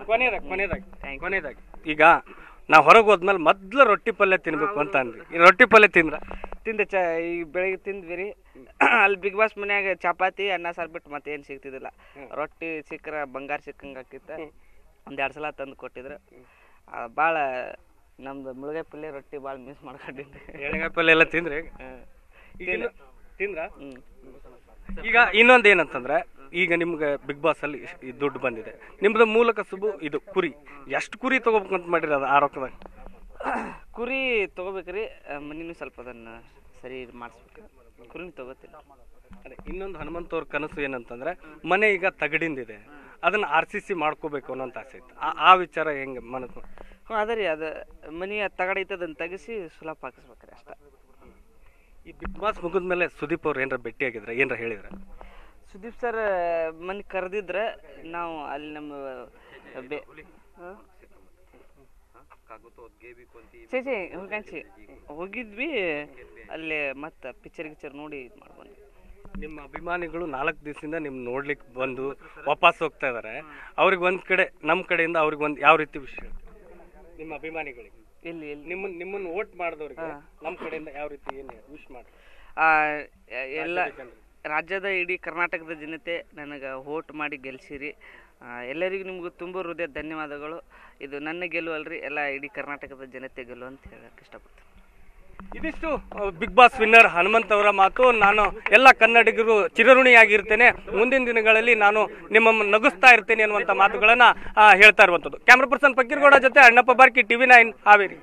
ಕೊನೆಯದಾಗಿ ಈಗ ನಾವು ಹೊರಗೆ ಹೋದ್ಮೇಲೆ ಮೊದ್ಲು ರೊಟ್ಟಿ ಪಲ್ಯ ತಿನ್ಬೇಕು ಅಂತ ಅಂದ್ರಿ. ಈ ರೊಟ್ಟಿ ಪಲ್ಯ ತಿಂದೆ ಈಗ ಬೆಳಿಗ್ಗೆ ತಿಂದ್ವಿ ರೀ. ಅಲ್ಲಿ ಬಿಗ್ ಬಾಸ್ ಮನ್ಯಾಗ ಚಪಾತಿ ಅನ್ನ ಸಾರು ಬಿಟ್ಟು ಮತ್ತೆ ಏನು ಸಿಗ್ತಿದ್ದಿಲ್ಲ. ರೊಟ್ಟಿ ಸಿಕ್ಕರ ಬಂಗಾರ ಸಿಕ್ಕಂಗೆ ಆಕಿತ್ತ. 1-2 ಸಲ ತಂದು ಕೊಟ್ಟಿದ್ರು. ಭಾಳ ನಮ್ದು ಮುಳುಗಾಯಿ ಪಲ್ಯ ರೊಟ್ಟಿ ಭಾಳ ಮಿಸ್ ಮಾಡ್ಕೊಂಡಿದ್ದೆ. ಎಣ್ಣೆಗಾಯಿ ಪಲ್ಯ ಎಲ್ಲ ತಿಂದ್ರಿ ತಿಂದ್ರ. ಈಗ ಇನ್ನೊಂದು ಏನಂತಂದ್ರೆ, ಈಗ ನಿಮ್ಗೆ ಬಿಗ್ ಬಾಸ್ ಅಲ್ಲಿ ದುಡ್ಡು ಬಂದಿದೆ, ನಿಮ್ದು ಮೂಲ ಕಸುಬು ಇದು ಕುರಿ. ಎಷ್ಟು ಕುರಿ ತಗೋಬೇಕಂತ ಮಾಡಿರಿ ಅದು ಆ ರೊಕ್ಕದಾಗ? ಕುರಿ ತಗೋಬೇಕ್ರಿ, ಮನಿನೂ ಸ್ವಲ್ಪ ಅದನ್ನ ಸರಿ ಮಾಡಿಸ್ಬೇಕು. ಕುರಿನ ತಗೋತಿಲ್ಲ. ಅದೇ ಇನ್ನೊಂದು ಹನುಮಂತವ್ರ ಕನಸು ಏನಂತಂದ್ರೆ, ಮನೆ ಈಗ ತಗಡಿಂದಿದೆ, ಅದನ್ನ RCC ಮಾಡ್ಕೋಬೇಕು ಅನ್ನೋಂತ ಆಸೆ ಇತ್ತು. ಆ ವಿಚಾರ ಹೆಂಗೆ ಮನಸ್ಸು? ಅದ ರೀ, ಅದು ಮನೆಯ ತಗಡೈತೆ ಅದನ್ನ ತೆಗಿಸಿ ಸುಲಭ ಹಾಕಿಸ್ಬೇಕ್ರಿ ಅಷ್ಟ. ಈ ಬಿಗ್ ಬಾಸ್ ಮುಗಿದ್ಮೇಲೆ ಸುದೀಪ್ ಅವ್ರು ಏನಾರ ಭೇಟಿಯಾಗಿದ್ರೆ, ಏನಾರ ಹೇಳಿದ್ರೆ? ಸುದೀಪ್ ಸರ್ ಮನೆ ಕರೆದಿದ್ರೆ ನಾವು ಅಲ್ಲಿ ನಮ್ಮ ಹೋಗಿದ್ವಿ. ಅಲ್ಲಿ ಮತ್ತೆ ಪಿಕ್ಚರ್ ನೋಡಿ ಮಾಡ್ಬಂದ್ವಿ. ನಿಮ್ಮ ಅಭಿಮಾನಿಗಳು 4 ದಿವಸದಿಂದ ನಿಮ್ ನೋಡ್ಲಿಕ್ಕೆ ಬಂದು ವಾಪಸ್ ಹೋಗ್ತಾ ಇದಾರೆ. ಅವ್ರಿಗೆ ಒಂದ್ ಕಡೆ, ನಮ್ಮ ಕಡೆಯಿಂದ ಅವ್ರಿಗೆ ಒಂದ್ ಯಾವ ರೀತಿ ವಿಷಯ ನಿಮ್ಮ ಅಭಿಮಾನಿಗಳಿಗೆ? ಇಲ್ಲಿ ನಿಮ್ಮನ್ನು ವೋಟ್ ಮಾಡಿದವ್ರಿಗೆ ನಮ್ಮ ಕಡೆಯಿಂದ ಯಾವ ರೀತಿ ಏನು ವಿಶ್ ಮಾಡಿ? ಎಲ್ಲ ರಾಜ್ಯದ ಇಡೀ ಕರ್ನಾಟಕದ ಜನತೆ ನನಗೆ ವೋಟ್ ಮಾಡಿ ಗೆಲ್ಸಿರಿ. ಎಲ್ಲರಿಗೂ ನಿಮಗೂ ತುಂಬ ಹೃದಯ ಧನ್ಯವಾದಗಳು. ಇದು ನನ್ನ ಗೆಲುವು ಅಲ್ರಿ, ಎಲ್ಲ ಇಡೀ ಕರ್ನಾಟಕದ ಜನತೆ ಗೆಲುವು ಅಂತ ಹೇಳಕ್ಕೆ ಇಷ್ಟಪಡ್ತೀನಿ. ಇದಿಷ್ಟು ಬಿಗ್ ಬಾಸ್ ವಿನ್ನರ್ ಹನುಮಂತ್ ಅವರ ಮಾತು. ನಾನು ಎಲ್ಲ ಕನ್ನಡಿಗರು ಚಿರಋಣಿಯಾಗಿರ್ತೇನೆ. ಮುಂದಿನ ದಿನಗಳಲ್ಲಿ ನಾನು ನಿಮ್ಮನ್ನು ನಗಿಸ್ತಾ ಇರ್ತೇನೆ ಅನ್ನುವಂಥ ಮಾತುಗಳನ್ನ ಹೇಳ್ತಾ ಇರುವಂಥದ್ದು. ಕ್ಯಾಮ್ರಾ ಪರ್ಸನ್ ಫಕೀರ್ಗೌಡ ಜೊತೆ ಅಣ್ಣಪ್ಪ ಬಾರ್ಕಿ, TV9 ಹಾವೇರಿ.